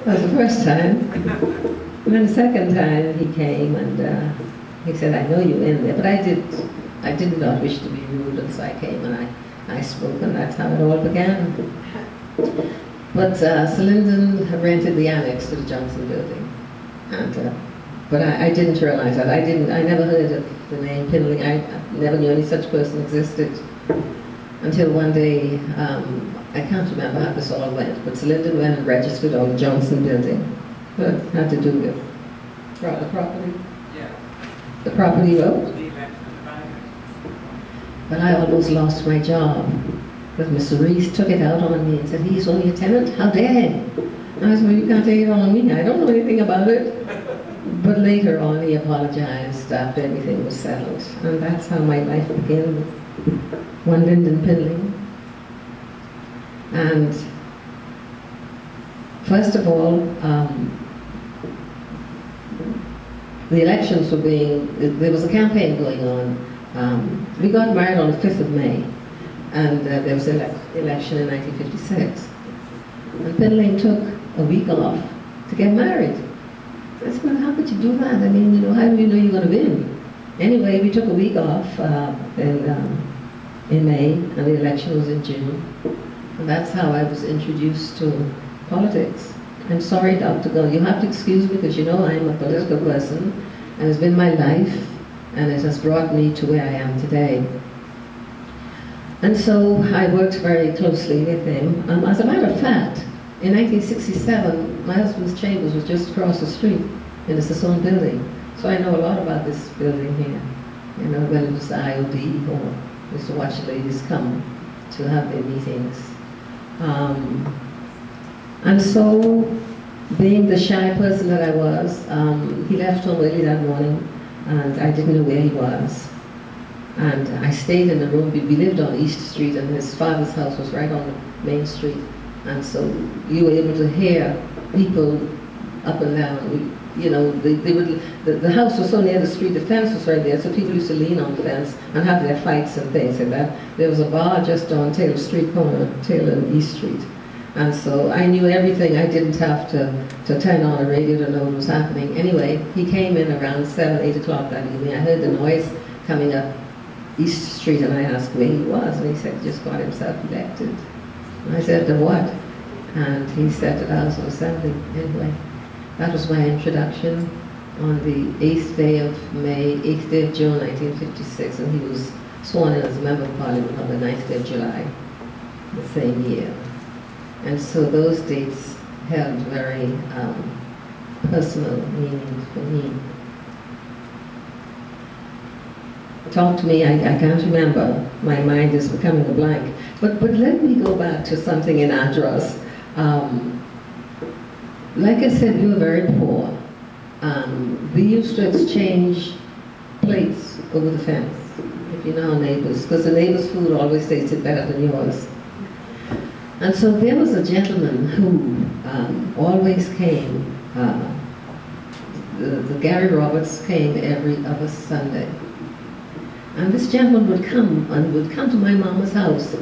That was the first time. And then the second time he came and he said, I know you're in there, but I did not wish to be rude, and so I came and I spoke, and that's how it all began. But Sir Lyndon rented the annex to the Johnson building, and but I didn't realize that. I never heard of the name Pindling. I never knew any such person existed until one day, I can't remember how this all went, but Sir Lyndon went and registered on the Johnson building. But it had to do with the property. Yeah. The property vote. The election of the Bahamas. But I almost lost my job because Mr. Rees took it out on me and said, he's only a tenant, how dare he? And I said, well, you can't take it on me, I don't know anything about it. But later on he apologized after everything was settled. And that's how my life began with one Lyndon Pindling. And first of all, the elections were there was a campaign going on. We got married on the 5th of May, and there was an election in 1956. And Pindling took a week off to get married. I said, well, how could you do that? I mean, you know, how do you know you're going to win? Anyway, we took a week off in May, and the election was in June. And that's how I was introduced to politics. I'm sorry, Dr. Gull, you have to excuse me because you know I'm a political person, and it's been my life, and it has brought me to where I am today. And so I worked very closely with him. As a matter of fact, in 1967, my husband's chambers was just across the street in the Sassoon building. So I know a lot about this building here. You know, when it was the IOD, or used to watch the ladies come to have their meetings. And so, being the shy person that I was, he left home early that morning, and I didn't know where he was. And I stayed in the room. We lived on East Street, and his father's house was right on the main street. And so you were able to hear people up and down. You know, the house was so near the street, the fence was right there, so people used to lean on the fence and have their fights and things like that. There was a bar just on Taylor Street corner, Taylor and East Street. And so I knew everything. I didn't have to turn on a radio to know what was happening. Anyway, he came in around 7, 8 o'clock that evening. I heard the noise coming up East Street, and I asked where he was, and he said he just got himself elected. And I said, to what? And he said to the House of Assembly. Anyway, that was my introduction on the 8th day of May, 8th day of June 1956, and he was sworn in as a member of Parliament on the 9th day of July the same year. And so those dates held very personal meaning for me. Talk to me, I can't remember. My mind is becoming a blank. But let me go back to something in Andros. Like I said, we were very poor. We used to exchange plates over the fence, if you know our neighbors, because the neighbor's food always tasted better than yours. And so there was a gentleman who always came, the Gary Roberts came every other Sunday. And this gentleman would come to my mama's house,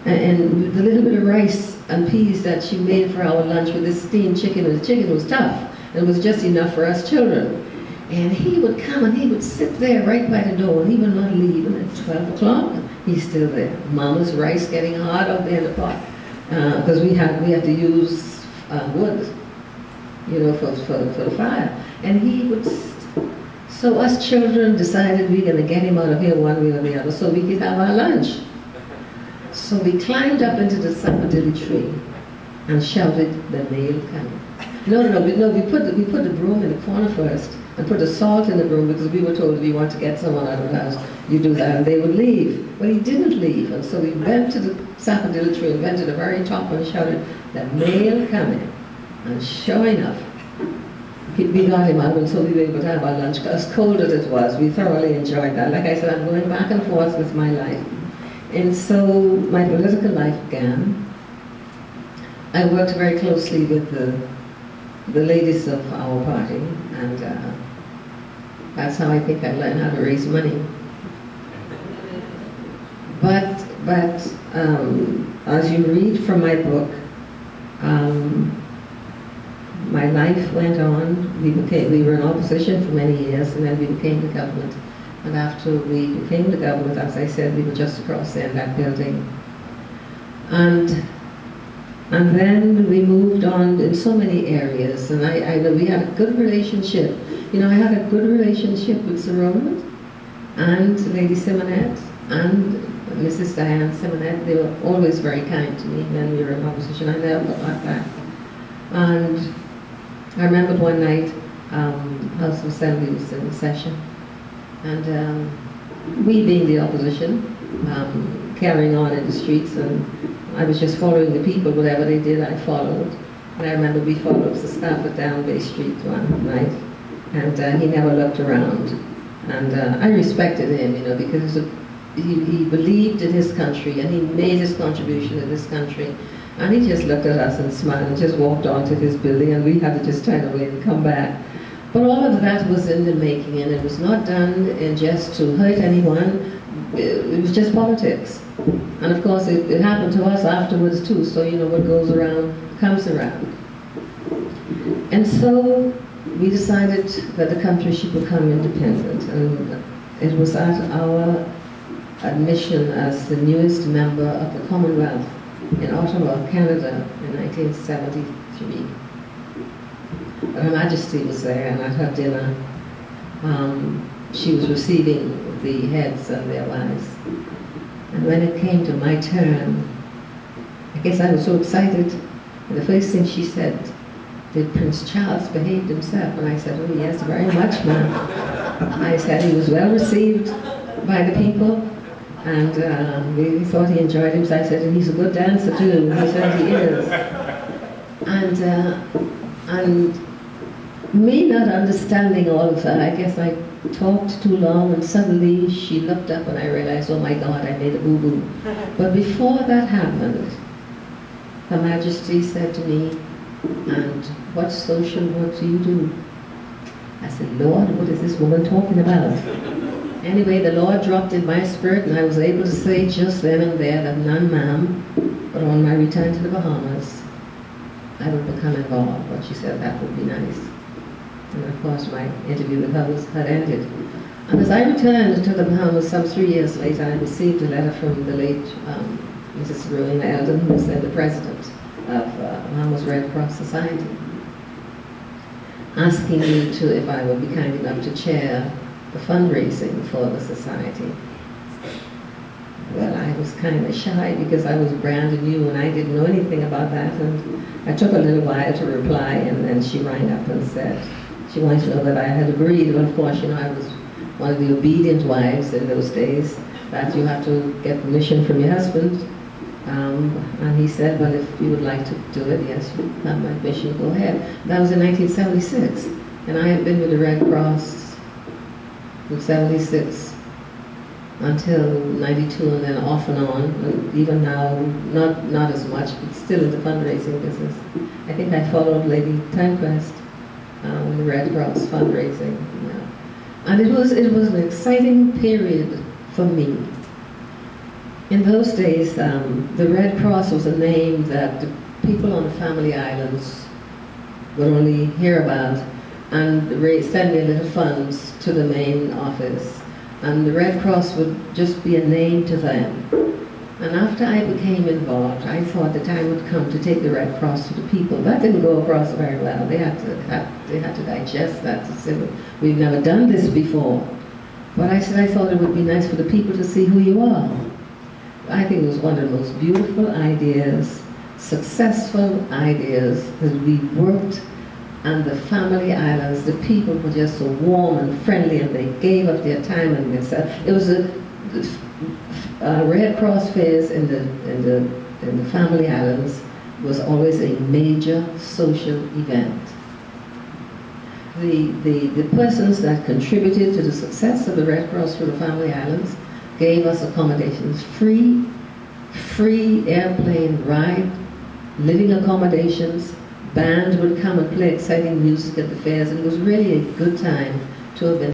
and with a little bit of rice and peas that she made for our lunch with this steamed chicken, and the chicken was tough, and it was just enough for us children. And he would come and he would sit there right by the door, and he would not leave, and at 12 o'clock, he's still there. Mama's rice getting hard out there in the pot, because we had to use wood, you know, for the fire. And he would, so us children decided we're going to get him out of here one way or the other so we could have our lunch. So we climbed up into the sapodilly tree and shouted, "The mail coming." No, we put the broom in the corner first and put the salt in the broom, because we were told if you want to get someone out of the house, you do that, and they would leave. But he didn't leave, and so we went to the sapodilly tree and went to the very top and shouted, "The mail coming." And sure enough, we got him out, and so we were able to have our lunch. As cold as it was, we thoroughly enjoyed that. Like I said, I'm going back and forth with my life. And so my political life began. I worked very closely with the ladies of our party, and that's how I think I learned how to raise money. But as you read from my book, my life went on. We were in opposition for many years, and then we became the government. And after we became the government, as I said, we were just across there in that building. And then we moved on in so many areas, and we had a good relationship. You know, I had a good relationship with Sir Rowland and Lady Simonette and Mrs. Diane Simonette. They were always very kind to me when we were in opposition. I never forgot that. And I remembered one night, House of Assembly was in session, and we being the opposition, carrying on in the streets, and I was just following the people. Whatever they did, I followed. And I remember we followed the staff at Down Bay Street one night, and he never looked around. And I respected him, you know, because he believed in his country, and he made his contribution in this country. And he just looked at us and smiled and just walked on to his building, and we had to just turn away and come back. But all of that was in the making, and it was not done in just to hurt anyone. It was just politics. And of course it happened to us afterwards too, so you know what goes around comes around. And so we decided that the country should become independent, and it was at our admission as the newest member of the Commonwealth in Ottawa, Canada in 1973. Her Majesty was there, and at her dinner she was receiving the heads and their wives. And when it came to my turn, I guess I was so excited, and the first thing she said, "Did Prince Charles behave himself?" And I said, "Oh yes, very much, ma'am." I said he was well received by the people, and we thought he enjoyed himself. I said, "And he's a good dancer too." He said he is. And me not understanding all of that, I guess I talked too long, and suddenly she looked up and I realized, oh my God, I made a boo-boo. But before that happened, Her Majesty said to me, "And what social work do you do?" I said, "Lord, what is this woman talking about?" Anyway, the Lord dropped in my spirit, and I was able to say just then and there that none, ma'am, but on my return to the Bahamas, I would become involved. But she said that would be nice. And of course my interview with her had ended. And as I returned to the Bahamas some 3 years later, I received a letter from the late Mrs. Rowena Eldon, who was then the president of Bahamas Red Cross Society, asking me if I would be kind enough to chair the fundraising for the society. Well, I was kind of shy because I was brand new and I didn't know anything about that, and I took a little while to reply, and then she rang up and said she wanted to know that I had agreed. Well, of course, you know, I was one of the obedient wives in those days, that you have to get permission from your husband. And he said, well, if you would like to do it, yes, you have my permission, go ahead. That was in 1976, and I had been with the Red Cross from 76 until 92, and then off and on, and even now, not as much, but still in the fundraising business. I think I followed Lady Tanquest with the Red Cross fundraising. Yeah. And it was an exciting period for me. In those days, the Red Cross was a name that the people on the family islands would only hear about, and send their little funds to the main office. And the Red Cross would just be a name to them. And after I became involved, I thought the time would come to take the Red Cross to the people. That didn't go across very well. They had to digest that, to say, we've never done this before. But I said I thought it would be nice for the people to see who you are. I think it was one of the most beautiful ideas, successful ideas that we worked. And the family islands, the people were just so warm and friendly, and they gave up their time and themselves. It was a Red Cross fairs in the family islands was always a major social event. The persons that contributed to the success of the Red Cross for the family islands gave us accommodations, free airplane ride, living accommodations. Band would come and play exciting music at the fairs, and it was really a good time to have been